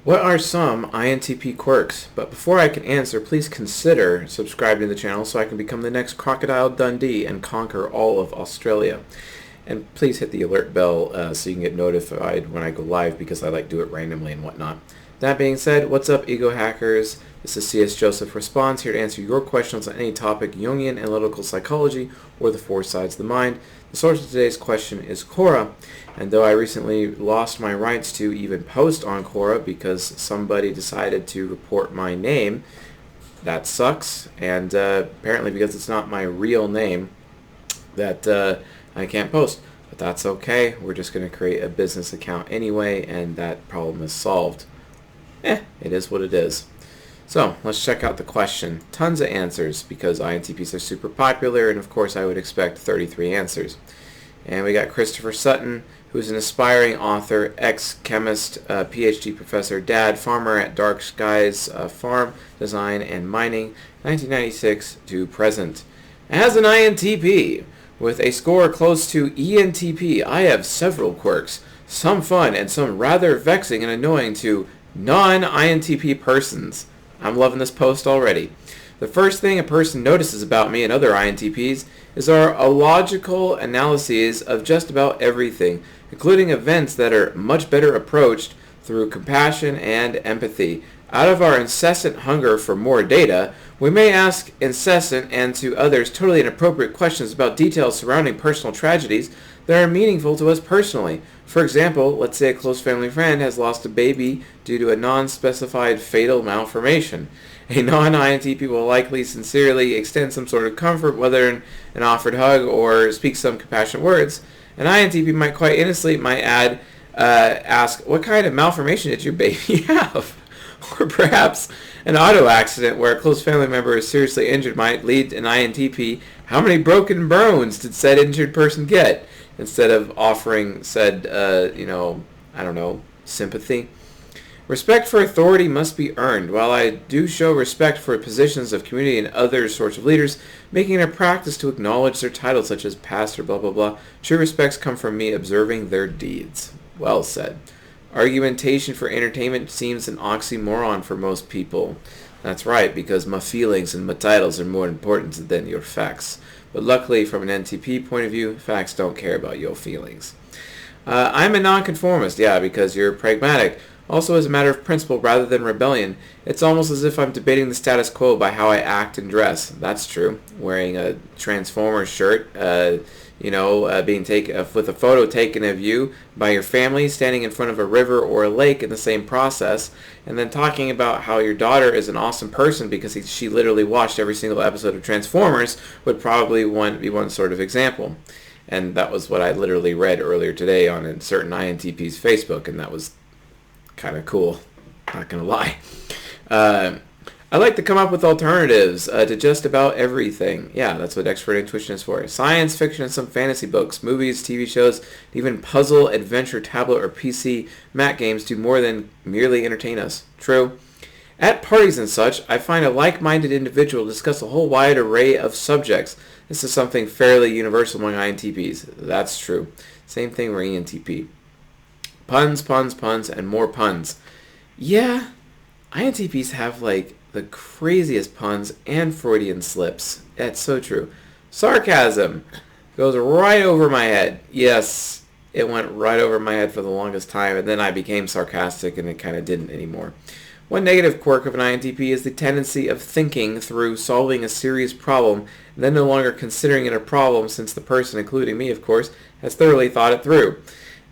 What are some INTP quirks? But before I can answer, please consider subscribing to the channel so I can become the next Crocodile Dundee and conquer all of Australia. And please hit the alert bell so you can get notified when I go live, because I like to do it randomly and whatnot. That being said, what's up, ego hackers? This is C.S. Joseph Responds, here to answer your questions on any topic, Jungian analytical psychology, or the four sides of the mind. The source of today's question is Quora, and though I recently lost my rights to even post on Quora because somebody decided to report my name, that sucks, and apparently because it's not my real name, that I can't post. But that's okay, we're just going to create a business account anyway, and that problem is solved. It is what it is. So, let's check out the question. Tons of answers, because INTPs are super popular, and of course I would expect 33 answers. And we got Christopher Sutton, who's an aspiring author, ex-chemist, PhD professor, dad, farmer at Dark Skies Farm, Design and Mining, 1996 to present. As an INTP, with a score close to ENTP, I have several quirks, some fun and some rather vexing and annoying to non-INTP persons. I'm loving this post already. The first thing a person notices about me and other INTPs is our illogical analyses of just about everything, including events that are much better approached through compassion and empathy. Out of our incessant hunger for more data, we may ask incessant and to others totally inappropriate questions about details surrounding personal tragedies that are meaningful to us personally. For example, let's say a close family friend has lost a baby due to a non-specified fatal malformation. A non-INTP will likely sincerely extend some sort of comfort, whether in an offered hug or speak some compassionate words. An INTP might quite innocently ask, what kind of malformation did your baby have? Or perhaps an auto accident where a close family member is seriously injured might lead an INTP, how many broken bones did said injured person get? Instead of offering said, sympathy. Respect for authority must be earned. While I do show respect for positions of community and other sorts of leaders, making it a practice to acknowledge their titles such as pastor, blah, blah, blah, true respects come from me observing their deeds. Well said. Argumentation for entertainment seems an oxymoron for most people. That's right, because my feelings and my titles are more important than your facts. But luckily, from an NTP point of view, facts don't care about your feelings. I'm a nonconformist, because you're pragmatic. Also, as a matter of principle rather than rebellion, it's almost as if I'm debating the status quo by how I act and dress. That's true. Wearing a Transformers shirt, being taken with a photo taken of you by your family, standing in front of a river or a lake in the same process, and then talking about how your daughter is an awesome person because she literally watched every single episode of Transformers would probably be one sort of example. And that was what I literally read earlier today on a certain INTP's Facebook, and that was kind of cool, not gonna lie. I like to come up with alternatives to just about everything. Yeah, that's what expert intuition is for. Science fiction and some fantasy books, movies, TV shows, even puzzle, adventure, tablet, or PC mat games do more than merely entertain us. True. At parties and such, I find a like-minded individual discuss a whole wide array of subjects. This is something fairly universal among INTPs. That's true. Same thing for ENTP. Puns, puns, puns, and more puns. Yeah, INTPs have the craziest puns and Freudian slips. That's so true. Sarcasm goes right over my head. Yes, it went right over my head for the longest time, and then I became sarcastic and it kind of didn't anymore. One negative quirk of an INTP is the tendency of thinking through solving a serious problem and then no longer considering it a problem, since the person, including me of course, has thoroughly thought it through.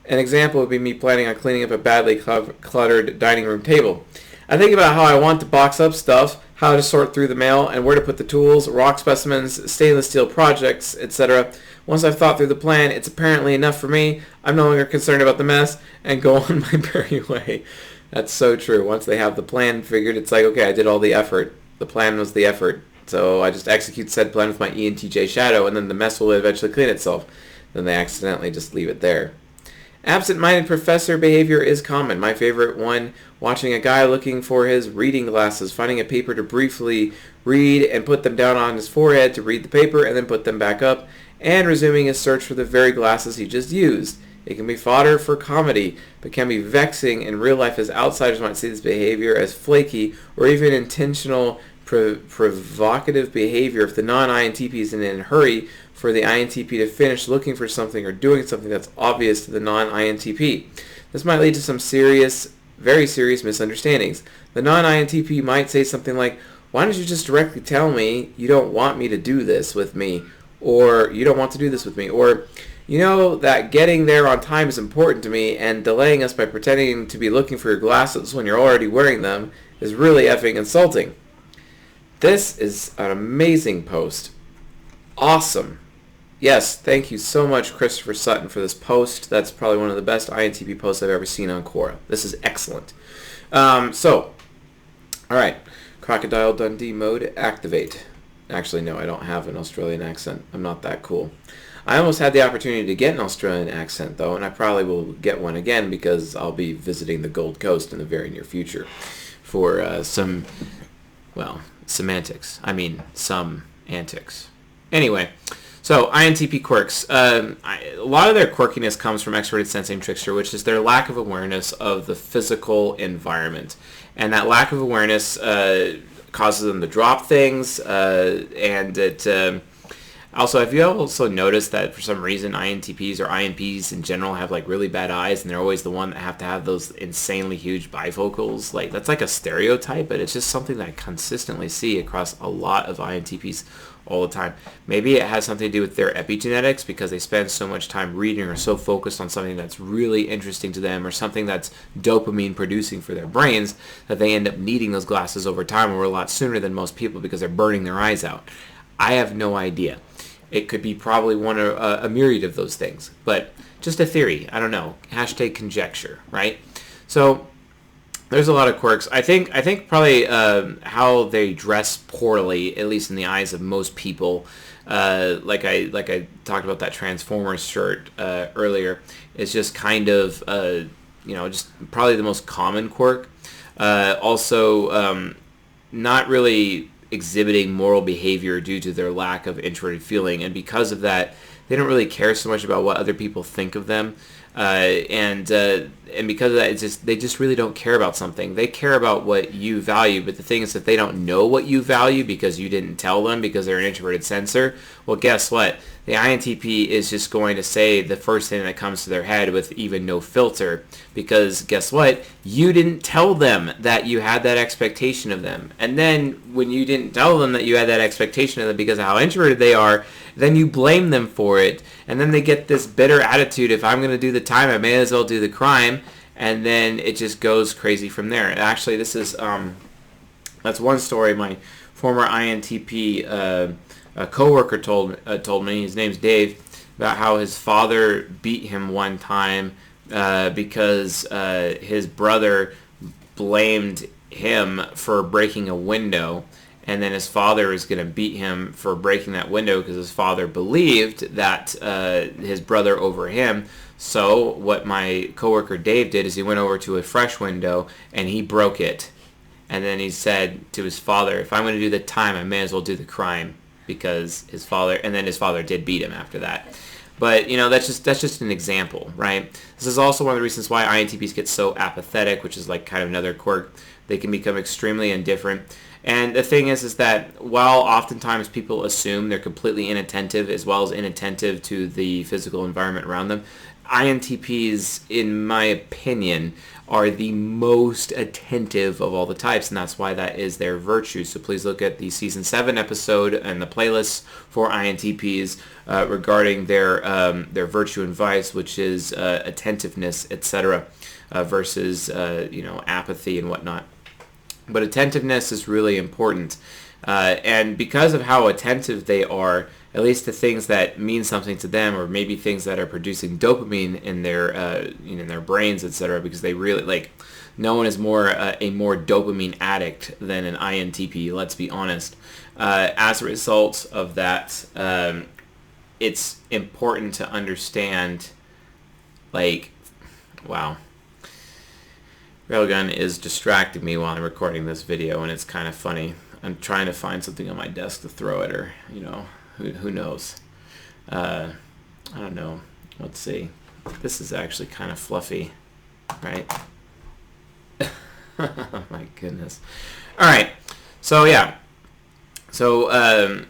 An example would be me planning on cleaning up a badly cluttered dining room table. I think about how I want to box up stuff, how to sort through the mail, and where to put the tools, rock specimens, stainless steel projects, etc. Once I've thought through the plan, it's apparently enough for me. I'm no longer concerned about the mess and go on my merry way. That's so true. Once they have the plan figured, it's like, okay, I did all the effort. The plan was the effort. So I just execute said plan with my ENTJ shadow, and then the mess will eventually clean itself. Then they accidentally just leave it there. Absent-minded professor behavior is common. My favorite one, watching a guy looking for his reading glasses, finding a paper to briefly read and put them down on his forehead to read the paper and then put them back up, and resuming his search for the very glasses he just used. It can be fodder for comedy, but can be vexing in real life as outsiders might see this behavior as flaky or even intentional provocative behavior if the non-INTP is in a hurry for the INTP to finish looking for something or doing something that's obvious to the non-INTP. This might lead to some very serious misunderstandings. The non-INTP might say something like, "Why don't you just directly tell me you don't want me to do this with me?" Or, "You don't want to do this with me." Or, "You know that getting there on time is important to me, and delaying us by pretending to be looking for your glasses when you're already wearing them is really effing insulting." This is an amazing post. Awesome. Yes, thank you so much, Christopher Sutton, for this post. That's probably one of the best INTP posts I've ever seen on Quora. This is excellent. All right. Crocodile Dundee mode, activate. Actually, no, I don't have an Australian accent. I'm not that cool. I almost had the opportunity to get an Australian accent, though, and I probably will get one again because I'll be visiting the Gold Coast in the very near future for some antics. Anyway, so INTP quirks. A lot of their quirkiness comes from extroverted sensing trickster, which is their lack of awareness of the physical environment. And that lack of awareness causes them to drop things, and it... Also, have you also noticed that for some reason INTPs or INPs in general have like really bad eyes, and they're always the one that have to have those insanely huge bifocals? Like, that's like a stereotype, but it's just something that I consistently see across a lot of INTPs all the time. Maybe it has something to do with their epigenetics because they spend so much time reading or so focused on something that's really interesting to them or something that's dopamine producing for their brains that they end up needing those glasses over time or a lot sooner than most people because they're burning their eyes out. I have no idea. It could be probably one or a myriad of those things, but just a theory. I don't know. Hashtag conjecture, right? So there's a lot of quirks. I think probably how they dress poorly, at least in the eyes of most people, like I talked about that Transformers shirt earlier, is just kind of just probably the most common quirk. Also, not really exhibiting moral behavior due to their lack of introverted feeling, and because of that they don't really care so much about what other people think of them, and because of that they just really don't care about something. They care about what you value, but the thing is that they don't know what you value because you didn't tell them because they're an introverted sensor. Well, guess what? The INTP is just going to say the first thing that comes to their head with even no filter, because guess what? You didn't tell them that you had that expectation of them. And then when you didn't tell them that you had that expectation of them because of how introverted they are, then you blame them for it. And then they get this bitter attitude, if I'm going to do the time, I may as well do the crime. And then it just goes crazy from there. And actually, this is that's one story my former INTP a coworker told me. His name's Dave, about how his father beat him one time because his brother blamed him for breaking a window, and then his father was going to beat him for breaking that window because his father believed that his brother over him. So what my coworker Dave did is he went over to a fresh window and he broke it, and then he said to his father, "If I'm going to do the time, I may as well do the crime." Because his father did beat him after that. But that's just an example, right? This is also one of the reasons why INTPs get so apathetic, which is like kind of another quirk. They can become extremely indifferent. And the thing is that while oftentimes people assume they're completely inattentive as well as inattentive to the physical environment around them, INTPs, in my opinion, are the most attentive of all the types, and that's why that is their virtue. So please look at the Season 7 episode and the playlists for INTPs regarding their virtue and vice, which is attentiveness, etc., versus apathy and whatnot. But attentiveness is really important, and because of how attentive they are, at least to things that mean something to them, or maybe things that are producing dopamine in their in their brains, etc. Because they really no one is a more dopamine addict than an INTP. Let's be honest. As a result of that, it's important to understand. Wow. Railgun is distracting me while I'm recording this video, and it's kind of funny. I'm trying to find something on my desk to throw at her. Who knows? I don't know. Let's see. This is actually kind of fluffy, right? Oh my goodness. All right. So yeah. So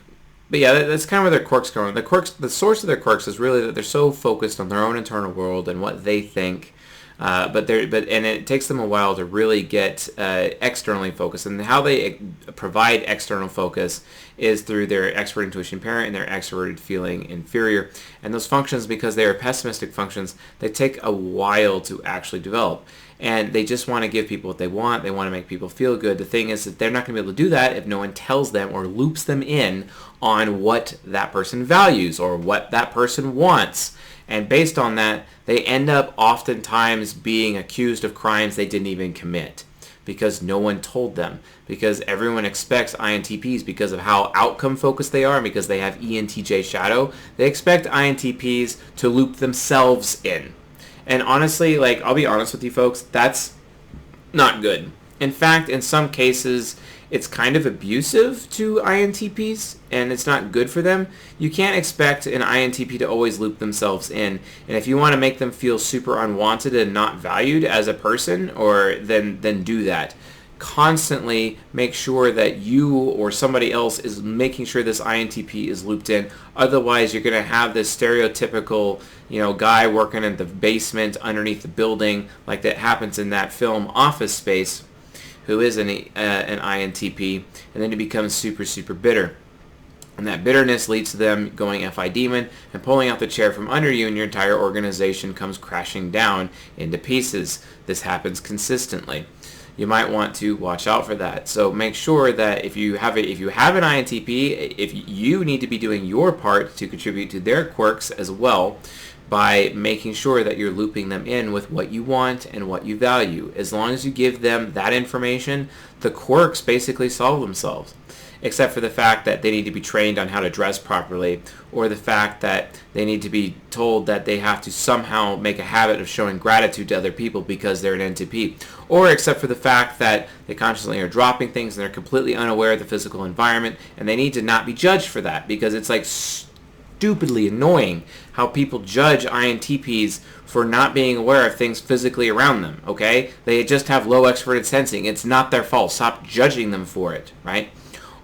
but yeah, that's kind of where their quirks come from. The source of their quirks is really that they're so focused on their own internal world and what they think. And it takes them a while to really get externally focused. And how they provide external focus is through their expert intuition parent and their extroverted feeling inferior. And those functions, because they are pessimistic functions, they take a while to actually develop. And they just want to give people what they want. They want to make people feel good. The thing is that they're not going to be able to do that if no one tells them or loops them in on what that person values or what that person wants. And based on that, they end up oftentimes being accused of crimes they didn't even commit because no one told them. Because everyone expects INTPs, because of how outcome focused they are and because they have ENTJ shadow, they expect INTPs to loop themselves in. And honestly, like, I'll be honest with you folks, that's not good. In fact, in some cases, it's kind of abusive to INTPs, and it's not good for them. You can't expect an INTP to always loop themselves in. And if you want to make them feel super unwanted and not valued as a person, then do that. Constantly make sure that you or somebody else is making sure this INTP is looped in. Otherwise, you're going to have this stereotypical, guy working in the basement underneath the building, like that happens in that film Office Space, who is an INTP, and then he becomes super, super bitter. And that bitterness leads to them going FI demon and pulling out the chair from under you, and your entire organization comes crashing down into pieces. This happens consistently. You might want to watch out for that. So make sure that if you have an INTP, if you need to be doing your part to contribute to their quirks as well, by making sure that you're looping them in with what you want and what you value. As long as you give them that information, the quirks basically solve themselves. Except for the fact that they need to be trained on how to dress properly, or the fact that they need to be told that they have to somehow make a habit of showing gratitude to other people because they're an NTP. Or except for the fact that they constantly are dropping things and they're completely unaware of the physical environment, and they need to not be judged for that, because it's like stupidly annoying how people judge INTPs for not being aware of things physically around them, okay? They just have low extroverted sensing. It's not their fault. Stop judging them for it, right?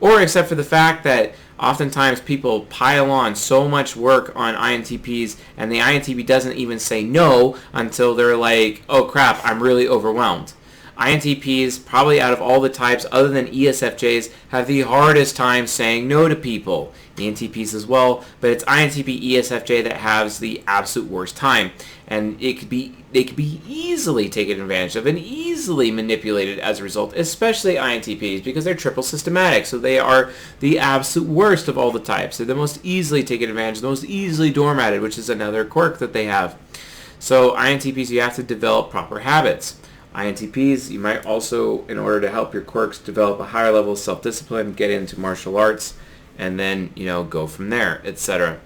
Or except for the fact that oftentimes people pile on so much work on INTPs, and the INTP doesn't even say no until they're like, oh crap, I'm really overwhelmed. INTPs, probably out of all the types other than ESFJs, have the hardest time saying no to people. ENTPs as well, but it's INTP ESFJ that has the absolute worst time. And they could be easily taken advantage of and easily manipulated as a result, especially INTPs, because they're triple systematic, so they are the absolute worst of all the types. They're the most easily taken advantage, the most easily doormatted, which is another quirk that they have. So INTPs, you have to develop proper habits. INTPs, you might also, in order to help your quirks, develop a higher level of self-discipline, get into martial arts, and then, go from there, etc.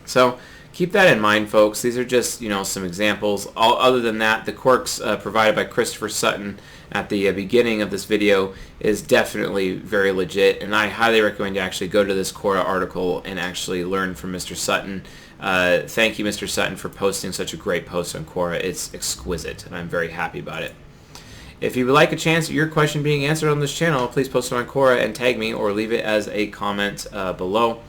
So keep that in mind, folks. These are just, some examples. Other than that, the quirks provided by Christopher Sutton at the beginning of this video is definitely very legit, and I highly recommend you actually go to this Quora article and actually learn from Mr. Sutton. Thank you, Mr. Sutton, for posting such a great post on Quora. It's exquisite, and I'm very happy about it. If you would like a chance at your question being answered on this channel, please post it on Quora and tag me, or leave it as a comment below.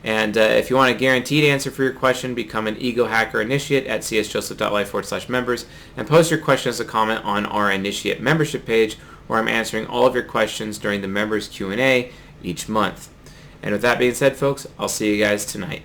And if you want a guaranteed answer for your question, become an Ego Hacker Initiate at csjoseph.life/members and post your question as a comment on our Initiate membership page, where I'm answering all of your questions during the members Q&A each month. And with that being said, folks, I'll see you guys tonight.